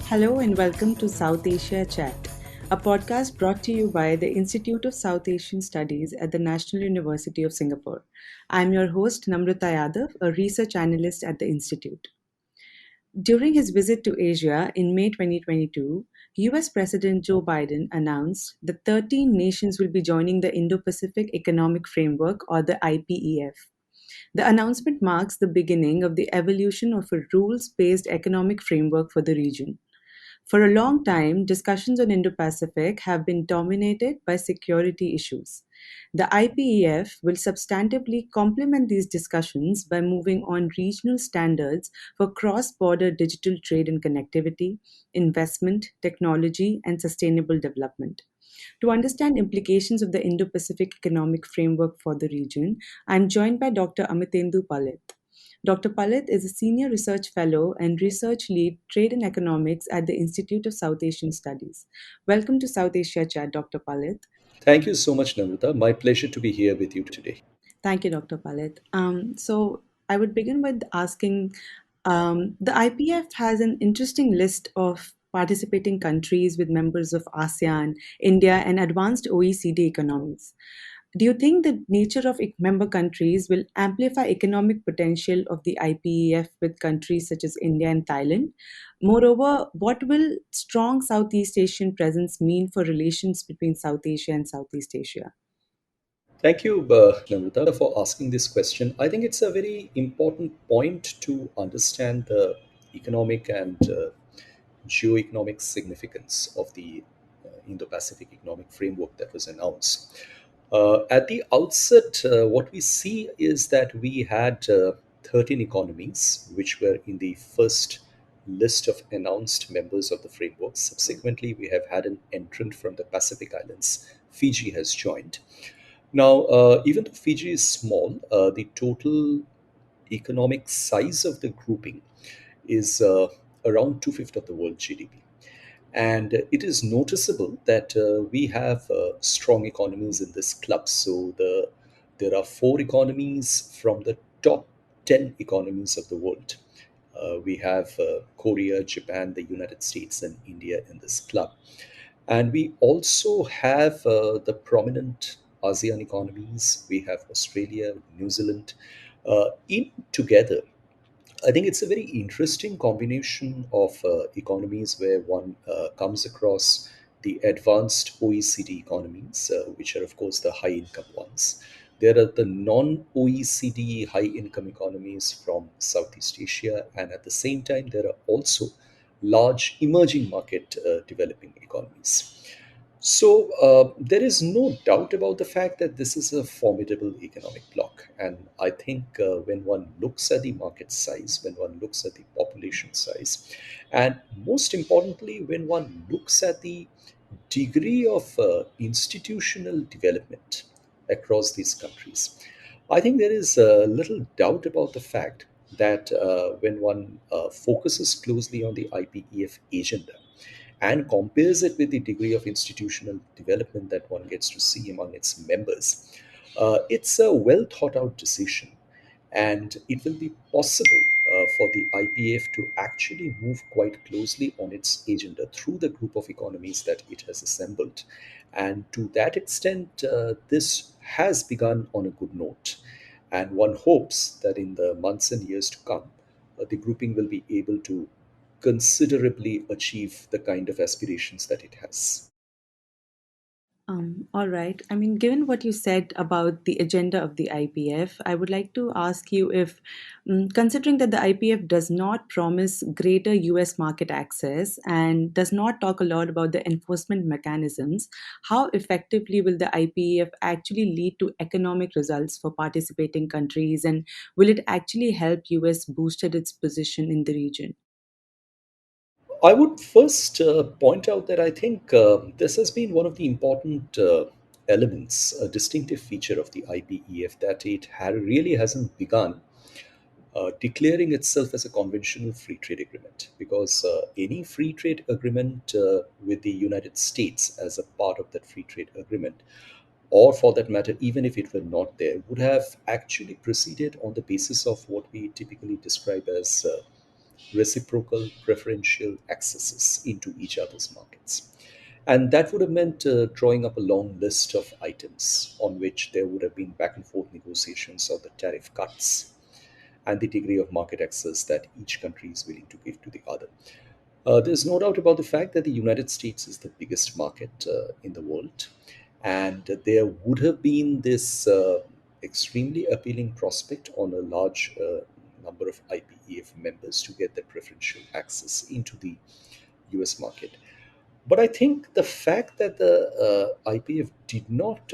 Hello and welcome to South Asia Chat, a podcast brought to you by the Institute of South Asian Studies at the National University of Singapore. I'm your host, Namrata Yadav, a research analyst at the Institute. During his visit to Asia in May 2022, US President Joe Biden announced that 13 nations will be joining the Indo Pacific Economic Framework, or the IPEF. The announcement marks the beginning of the evolution of a rules based economic framework for the region. For a long time, discussions on Indo Pacific have been dominated by security issues. The IPEF will substantively complement these discussions by moving on regional standards for cross border digital trade and connectivity, investment, technology, and sustainable development. To understand implications of the Indo Pacific Economic Framework for the region, I am joined by Dr. Amitendu Palit. Dr. Palit is a senior research fellow and research lead trade and economics at the Institute of South Asian Studies. Welcome to South Asia Chat, Dr. Palit. Thank you so much, Namrata. My pleasure to be here with you today. Thank you, Dr. Palit. So I would begin with asking the IPF has an interesting list of participating countries with members of ASEAN, India, and advanced OECD economies. Do you think the nature of member countries will amplify economic potential of the IPEF with countries such as India and Thailand? Moreover, what will strong Southeast Asian presence mean for relations between South Asia and Southeast Asia? Thank you, Namrata, for asking this question. I think it's a very important point to understand the economic and geo-economic significance of the Indo-Pacific Economic Framework that was announced. At the outset, what we see is that we had 13 economies which were in the first list of announced members of the framework. Subsequently, we have had an entrant from the Pacific Islands. Fiji has joined. Now, even though Fiji is small, the total economic size of the grouping is around two-fifths of the world GDP. And it is noticeable that we have strong economies in this club. There are four economies from the top 10 economies of the world. We have Korea, Japan, the United States, and India in this club. And we also have the prominent ASEAN economies. We have Australia, New Zealand, in together. I think it's a very interesting combination of economies where one comes across the advanced OECD economies, which are, of course, the high income ones. There are the non OECD high income economies from Southeast Asia, and at the same time, there are also large emerging market developing economies. There is no doubt about the fact that this is a formidable economic bloc. And I think when one looks at the market size, when one looks at the population size, and most importantly, when one looks at the degree of institutional development across these countries, I think there is little doubt about the fact that when one focuses closely on the IPEF agenda, and compares it with the degree of institutional development that one gets to see among its members, it's a well thought out decision. And it will be possible for the IPF to actually move quite closely on its agenda through the group of economies that it has assembled. And to that extent, this has begun on a good note. And one hopes that in the months and years to come, the grouping will be able to considerably achieve the kind of aspirations that it has. All right. I mean, given what you said about the agenda of the IPF, I would like to ask you if, considering that the IPF does not promise greater US market access and does not talk a lot about the enforcement mechanisms, how effectively will the IPF actually lead to economic results for participating countries, and will it actually help US boosted its position in the region? I would first point out that I think this has been one of the important elements, a distinctive feature of the IPEF, that it really hasn't begun declaring itself as a conventional free trade agreement, because any free trade agreement with the United States as a part of that free trade agreement, or for that matter, even if it were not there, would have actually proceeded on the basis of what we typically describe as reciprocal preferential accesses into each other's markets. And that would have meant drawing up a long list of items on which there would have been back and forth negotiations of the tariff cuts and the degree of market access that each country is willing to give to the other. There's no doubt about the fact that the United States is the biggest market in the world, and there would have been this extremely appealing prospect on a large number of IPEF members to get that preferential access into the US market. But I think the fact that the IPF did not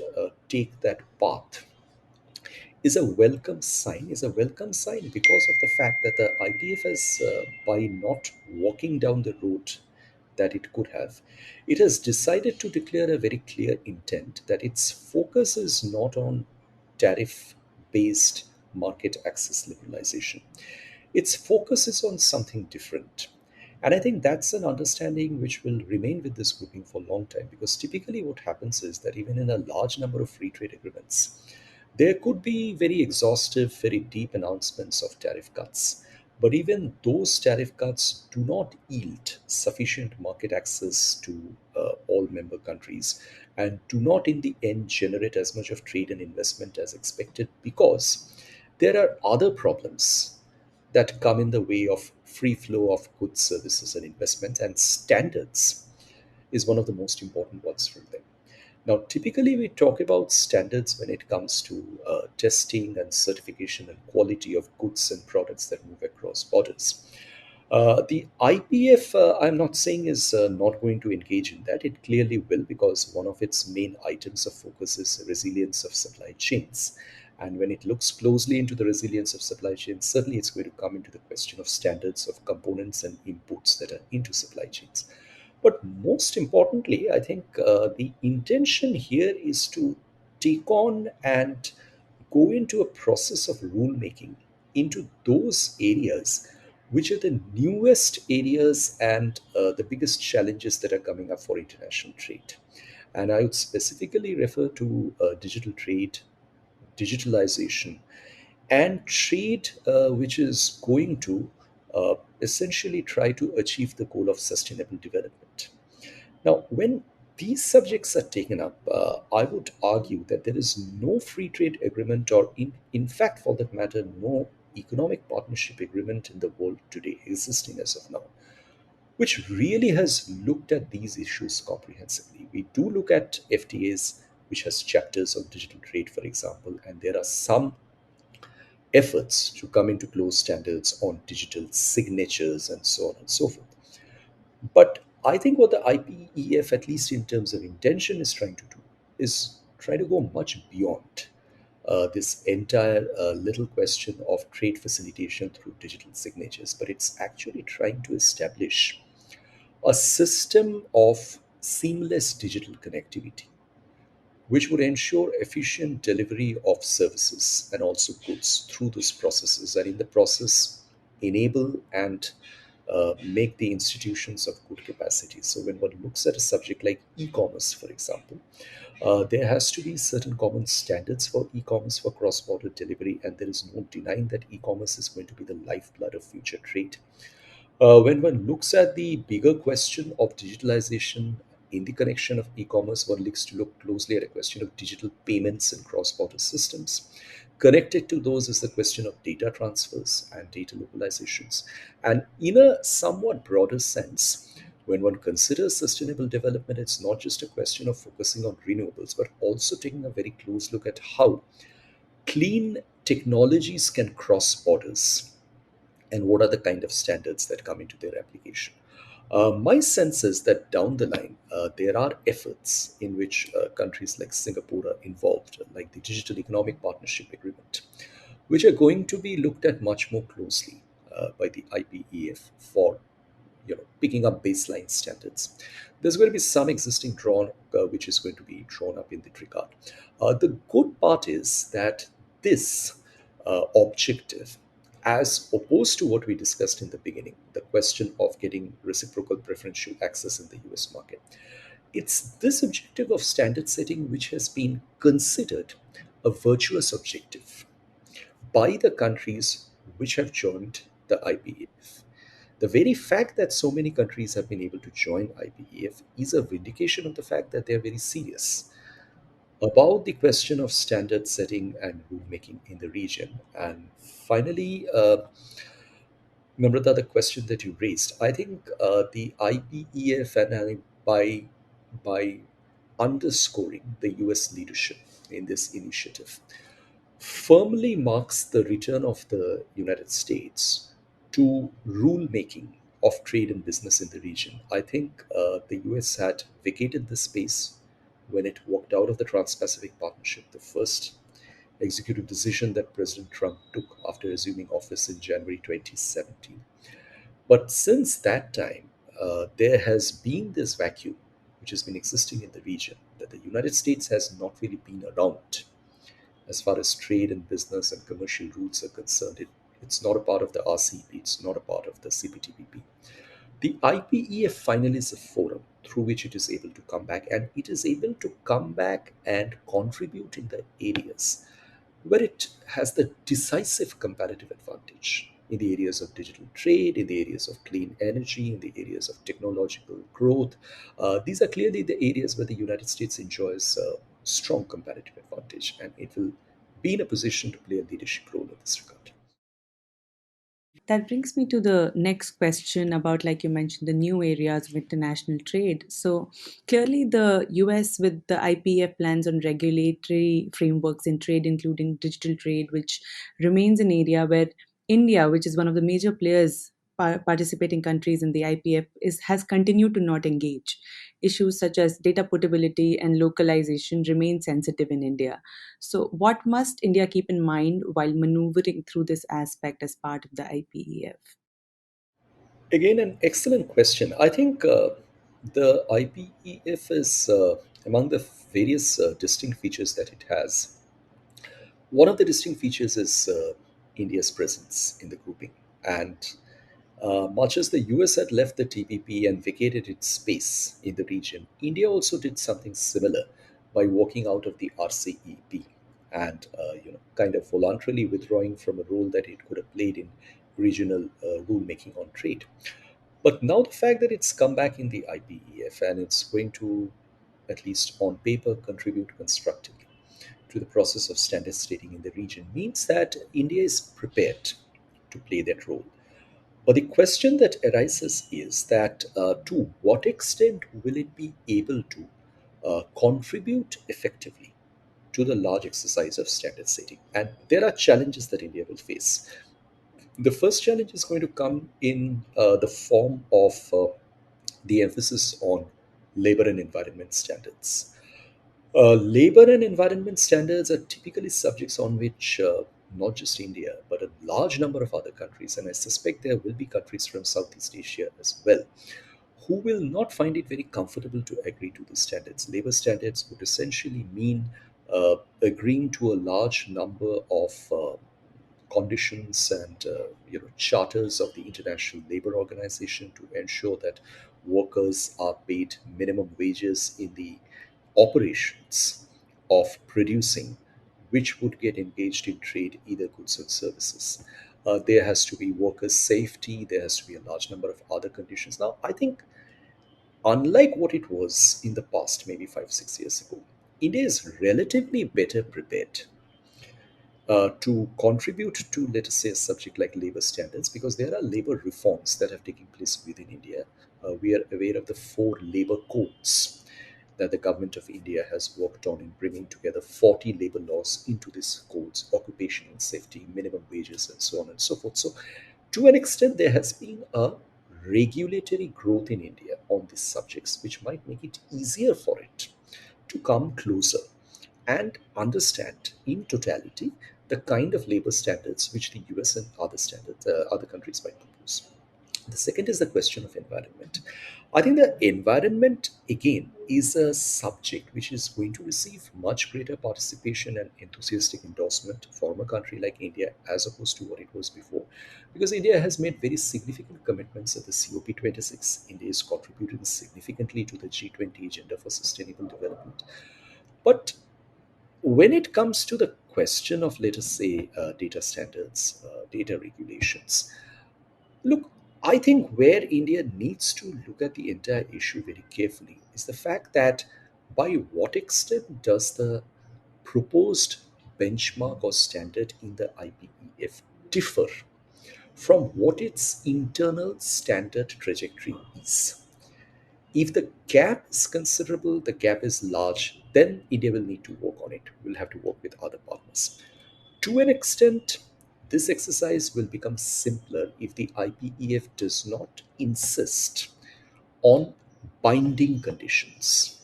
take that path is a welcome sign because of the fact that the IPF has, by not walking down the road that it could have, it has decided to declare a very clear intent that its focus is not on tariff based market access liberalization. Its focus is on something different. And I think that's an understanding which will remain with this grouping for a long time, because typically what happens is that even in a large number of free trade agreements, there could be very exhaustive, very deep announcements of tariff cuts. But even those tariff cuts do not yield sufficient market access to all member countries, and do not, in the end, generate as much of trade and investment as expected, because there are other problems that come in the way of free flow of goods, services, and investment, and standards is one of the most important ones from them. Now, typically, we talk about standards when it comes to testing and certification and quality of goods and products that move across borders. The IPF, I'm not saying is not going to engage in that. It clearly will, because one of its main items of focus is resilience of supply chains. And when it looks closely into the resilience of supply chains, certainly it's going to come into the question of standards of components and inputs that are into supply chains. But most importantly, I think the intention here is to take on and go into a process of rulemaking into those areas which are the newest areas and the biggest challenges that are coming up for international trade. And I would specifically refer to digital trade, digitalization, and trade which is going to essentially try to achieve the goal of sustainable development. Now, when these subjects are taken up, I would argue that there is no free trade agreement, or in fact, for that matter, no economic partnership agreement in the world today existing as of now, which really has looked at these issues comprehensively. We do look at FTAs, which has chapters on digital trade, for example, and there are some efforts to come into close standards on digital signatures and so on and so forth. But I think what the IPEF, at least in terms of intention, is trying to do is try to go much beyond this entire little question of trade facilitation through digital signatures, but it's actually trying to establish a system of seamless digital connectivity which would ensure efficient delivery of services and also goods through those processes, and in the process enable and make the institutions of good capacity. So when one looks at a subject like e-commerce, for example, there has to be certain common standards for e-commerce for cross-border delivery, and there is no denying that e-commerce is going to be the lifeblood of future trade. When one looks at the bigger question of digitalization in the connection of e-commerce, one looks to look closely at a question of digital payments and cross-border systems. Connected to those is the question of data transfers and data localizations. And in a somewhat broader sense, when one considers sustainable development, it's not just a question of focusing on renewables, but also taking a very close look at how clean technologies can cross borders and what are the kind of standards that come into their application. My sense is that down the line, there are efforts in which countries like Singapore are involved, like the Digital Economic Partnership Agreement, which are going to be looked at much more closely by the IPEF for picking up baseline standards. There's going to be some existing drawn which is going to be drawn up in that regard. The good part is that this objective, as opposed to what we discussed in the beginning, the question of getting reciprocal preferential access in the US market, it's this objective of standard setting which has been considered a virtuous objective by the countries which have joined the IPEF. The very fact that so many countries have been able to join IPEF is a vindication of the fact that they are very serious about the question of standard setting and rulemaking in the region. And finally, Namrata, the question that you raised, I think the IPEF and by underscoring the US leadership in this initiative firmly marks the return of the United States to rulemaking of trade and business in the region. I think the US had vacated the space when it walked out of the Trans Pacific Partnership, the first executive decision that President Trump took after assuming office in January 2017. But since that time, there has been this vacuum which has been existing in the region that the United States has not really been around as far as trade and business and commercial rules are concerned. It's not a part of the RCEP, it's not a part of the CPTPP. The IPEF finally is a forum through which it is able to come back, and it is able to come back and contribute in the areas where it has the decisive comparative advantage in the areas of digital trade, in the areas of clean energy, in the areas of technological growth. These are clearly the areas where the United States enjoys a strong comparative advantage, and it will be in a position to play a leadership role in this regard. That brings me to the next question about, like you mentioned, the new areas of international trade. So clearly, the US, with the IPF plans on regulatory frameworks in trade, including digital trade, which remains an area where India, which is one of the major players, participating countries in the IPF, has continued to not engage. Issues such as data portability and localization remain sensitive in India. So, what must India keep in mind while maneuvering through this aspect as part of the IPEF? Again, an excellent question. I think the IPEF is among the various distinct features that it has. One of the distinct features is India's presence in the grouping. And much as the US had left the TPP and vacated its space in the region, India also did something similar by walking out of the RCEP and kind of voluntarily withdrawing from a role that it could have played in regional rulemaking on trade. But now the fact that it's come back in the IPEF and it's going to, at least on paper, contribute constructively to the process of standard setting in the region means that India is prepared to play that role. But the question that arises is that to what extent will it be able to contribute effectively to the large exercise of standard setting? And there are challenges that India will face. The first challenge is going to come in the form of the emphasis on labor and environment standards. Labor and environment standards are typically subjects on which not just India, but a large number of other countries, and I suspect there will be countries from Southeast Asia as well, who will not find it very comfortable to agree to these standards. Labor standards would essentially mean agreeing to a large number of conditions and charters of the International Labour Organization to ensure that workers are paid minimum wages in the operations of producing, which would get engaged in trade, either goods or services. There has to be workers' safety. There has to be a large number of other conditions. Now, I think, unlike what it was in the past, maybe 5, 6 years ago, India is relatively better prepared to contribute to, let us say, a subject like labor standards, because there are labor reforms that have taken place within India. We are aware of the four labor codes that the government of India has worked on in bringing together 40 labor laws into these codes: occupational safety, minimum wages, and so on and so forth. So, to an extent, there has been a regulatory growth in India on these subjects, which might make it easier for it to come closer and understand in totality the kind of labor standards which the US and other countries might propose. The second is the question of environment. I think the environment, again, is a subject which is going to receive much greater participation and enthusiastic endorsement from a country like India as opposed to what it was before. Because India has made very significant commitments at the COP26. India is contributing significantly to the G20 agenda for sustainable development. But when it comes to the question of, let us say, data standards, data regulations, look, I think where India needs to look at the entire issue very carefully is the fact that by what extent does the proposed benchmark or standard in the IPEF differ from what its internal standard trajectory is. If the gap is considerable, the gap is large, then India will need to work on it. We'll have to work with other partners. To an extent, this exercise will become simpler if the IPEF does not insist on binding conditions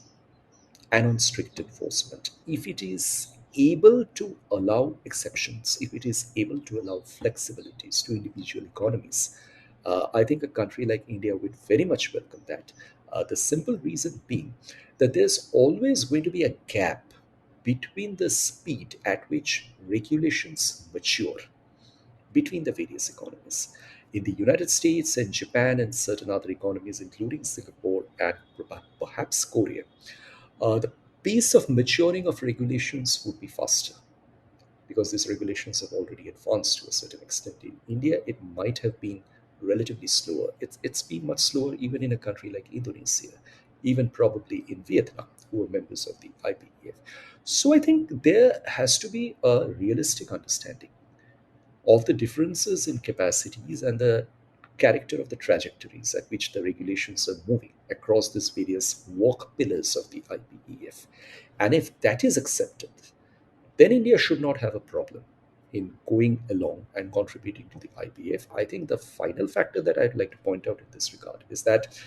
and on strict enforcement. If it is able to allow exceptions, if it is able to allow flexibilities to individual economies, I think a country like India would very much welcome that. The simple reason being that there's always going to be a gap between the speed at which regulations mature between the various economies. In the United States and Japan and certain other economies, including Singapore and perhaps Korea, the pace of maturing of regulations would be faster because these regulations have already advanced to a certain extent. In India, it might have been relatively slower. It's been much slower even in a country like Indonesia, even probably in Vietnam, who are members of the IPEF. So I think there has to be a realistic understanding of the differences in capacities and the character of the trajectories at which the regulations are moving across these various work pillars of the IPEF. And if that is accepted, then India should not have a problem in going along and contributing to the IPF. I think the final factor that I'd like to point out in this regard is that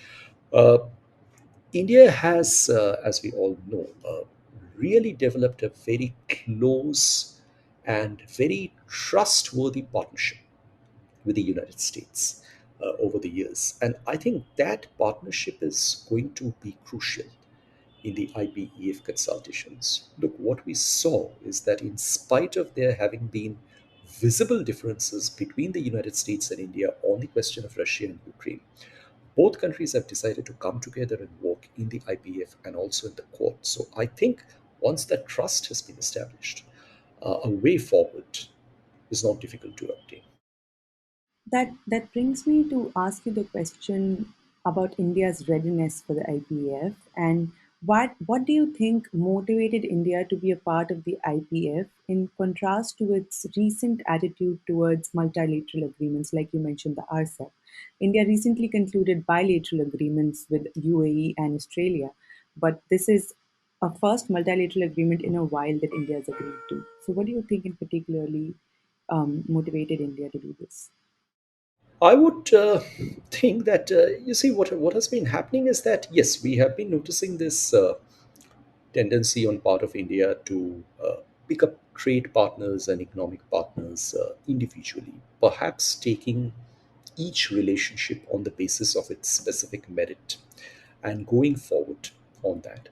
uh, India has, as we all know, really developed a very close and very trustworthy partnership with the United States over the years. And I think that partnership is going to be crucial in the IPEF consultations. Look, what we saw is that in spite of there having been visible differences between the United States and India on the question of Russia and Ukraine, both countries have decided to come together and work in the IPF and also in the Quad. So I think once that trust has been established, a way forward is not difficult to obtain. That brings me to ask you the question about India's readiness for the IPF, and what do you think motivated India to be a part of the IPF in contrast to its recent attitude towards multilateral agreements, like you mentioned, the RCEP. India recently concluded bilateral agreements with UAE and Australia, but this is a first multilateral agreement in a while that India has agreed to. So, what do you think in particularly motivated India to do this? I would think that you see what has been happening is that yes, we have been noticing this tendency on part of India to pick up trade partners and economic partners individually, perhaps taking each relationship on the basis of its specific merit and going forward on that.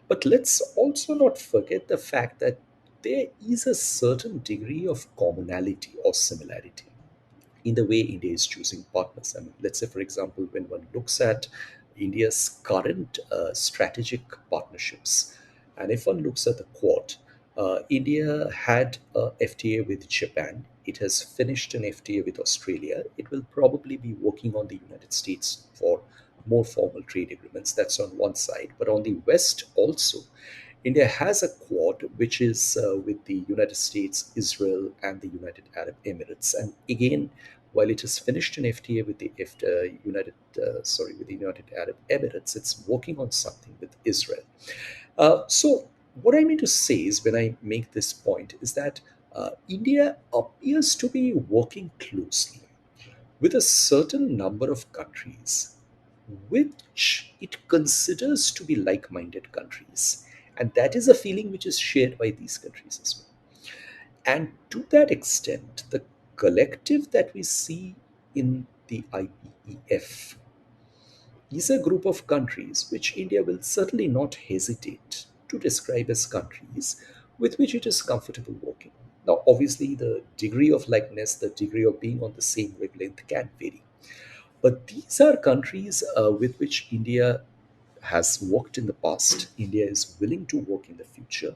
But let's also not forget the fact that there is a certain degree of commonality or similarity in the way India is choosing partners. I mean, let's say, for example, when one looks at India's current strategic partnerships, and if one looks at the Quad, India had a FTA with Japan. It has finished an FTA with Australia. It will probably be working on the United States for more formal trade agreements. That's on one side. But on the West also, India has a quad which is with the United States, Israel, and the United Arab Emirates. And again, while it has finished an FTA with the with the United Arab Emirates, it's working on something with Israel. So, what I mean to say is, when I make this point, is that India appears to be working closely with a certain number of countries which it considers to be like minded countries. And that is a feeling which is shared by these countries as well. And to that extent, the collective that we see in the IPEF is a group of countries which India will certainly not hesitate to describe as countries with which it is comfortable working. Now, obviously, the degree of likeness, the degree of being on the same wavelength can vary. But these are countries with which India has worked in the past. India is willing to work in the future.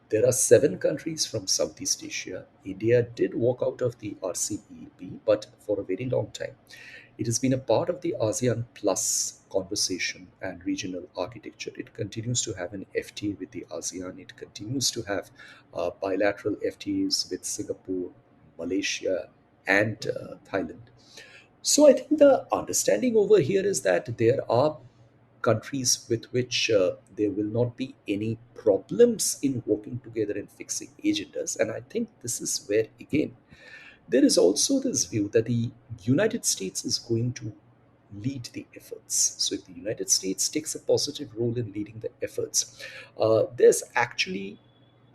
There are seven countries from Southeast Asia. India did walk out of the RCEP, but for a very long time. It has been a part of the ASEAN Plus conversation and regional architecture. It continues to have an FTA with the ASEAN. It continues to have bilateral FTAs with Singapore, Malaysia, and Thailand. So I think the understanding over here is that there are countries with which there will not be any problems in working together and fixing agendas. And I think this is where, again, there is also this view that the United States is going to lead the efforts. So if the United States takes a positive role in leading the efforts, there's actually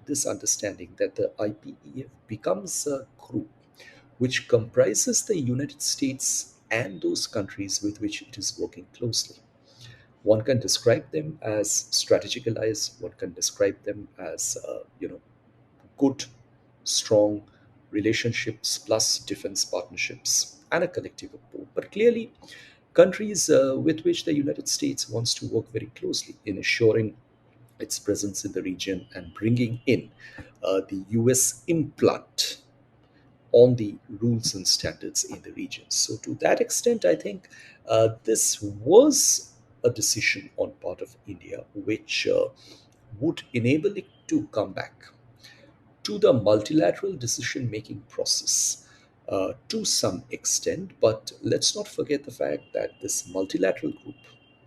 this understanding that the IPEF becomes a group which comprises the United States and those countries with which it is working closely. One can describe them as strategic allies. One can describe them as good, strong relationships plus defense partnerships and a collective approach. But clearly, countries with which the United States wants to work very closely in assuring its presence in the region and bringing in the US implant on the rules and standards in the region. So, to that extent, I think this was a decision on part of India which would enable it to come back to the multilateral decision making process to some extent. But let's not forget the fact that this multilateral group,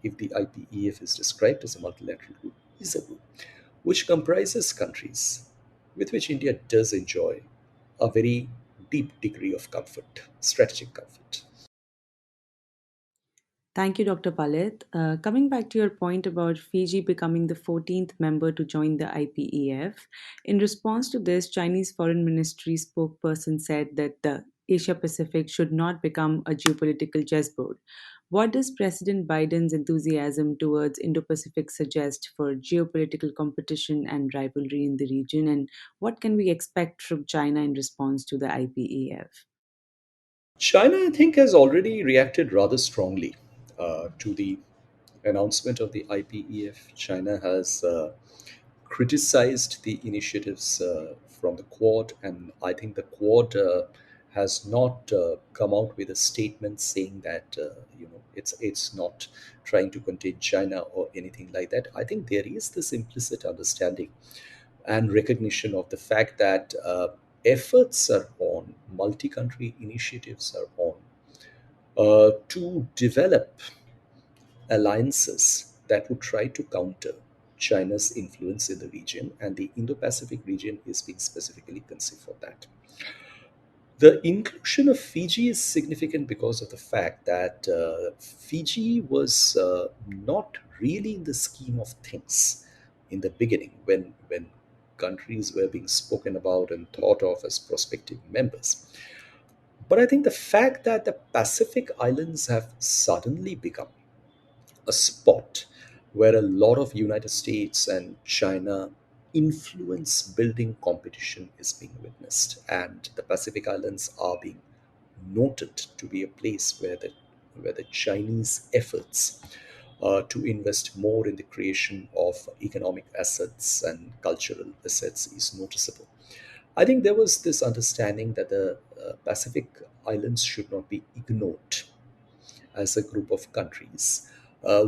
if the IPEF is described as a multilateral group, is a group which comprises countries with which India does enjoy a very deep degree of comfort, strategic comfort. Thank you, Dr. Palit. Coming back to your point about Fiji becoming the 14th member to join the IPEF, in response to this, Chinese Foreign Ministry spokesperson said that the Asia Pacific should not become a geopolitical chessboard. What does President Biden's enthusiasm towards Indo Pacific suggest for geopolitical competition and rivalry in the region? And what can we expect from China in response to the IPEF? China, I think, has already reacted rather strongly to the announcement of the IPEF. China has criticized the initiatives from the Quad, and I think the Quad has not come out with a statement saying that it's not trying to contain China or anything like that. I think there is this implicit understanding and recognition of the fact that efforts are on, multi-country initiatives are on to develop alliances that would try to counter China's influence in the region, and the Indo Pacific region is being specifically conceived for that. The inclusion of Fiji is significant because of the fact that Fiji was not really in the scheme of things in the beginning when countries were being spoken about and thought of as prospective members. But I think the fact that the Pacific Islands have suddenly become a spot where a lot of United States and China influence building competition is being witnessed, and the Pacific Islands are being noted to be a place where the Chinese efforts to invest more in the creation of economic assets and cultural assets is noticeable. I think there was this understanding that the Pacific Islands should not be ignored as a group of countries,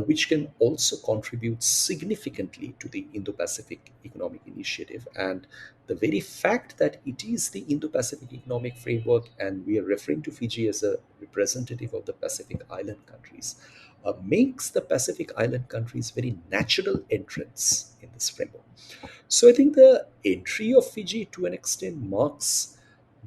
which can also contribute significantly to the Indo Pacific Economic Initiative. And the very fact that it is the Indo Pacific Economic Framework, and we are referring to Fiji as a representative of the Pacific Island countries, makes the Pacific Island countries very natural entrants in this framework. So I think the entry of Fiji to an extent marks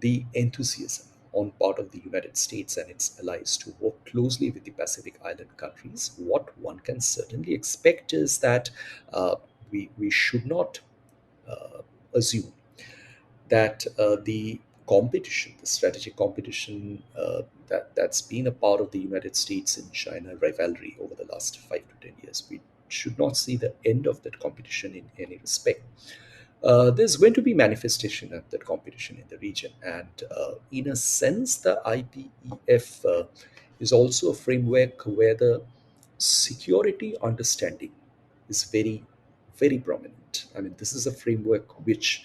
the enthusiasm on part of the United States and its allies to work closely with the Pacific Island countries. What one can certainly expect is that we should not assume that the strategic competition that's been a part of the United States and China rivalry over the last 5 to 10 years, we should not see the end of that competition in any respect. There's going to be manifestation of that competition in the region, and in a sense, the IPEF is also a framework where the security understanding is very, very prominent. I mean, this is a framework which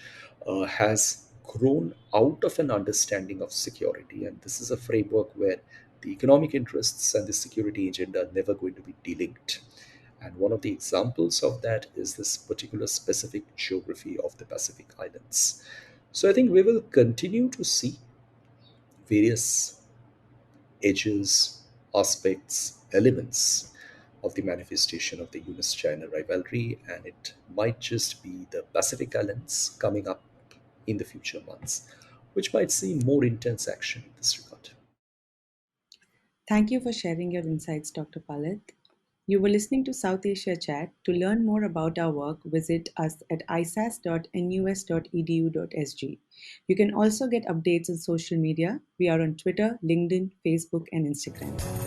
has grown out of an understanding of security, and this is a framework where The economic interests and the security agenda are never going to be delinked. And one of the examples of that is this particular specific geography of the Pacific Islands. So I think we will continue to see various edges, aspects, elements of the manifestation of the US China rivalry, and it might just be the Pacific Islands coming up in the future months, which might see more intense action in this regard. Thank you for sharing your insights, Dr. Palit. You were listening to South Asia Chat. To learn more about our work, visit us at isas.nus.edu.sg. You can also get updates on social media. We are on Twitter, LinkedIn, Facebook, and Instagram.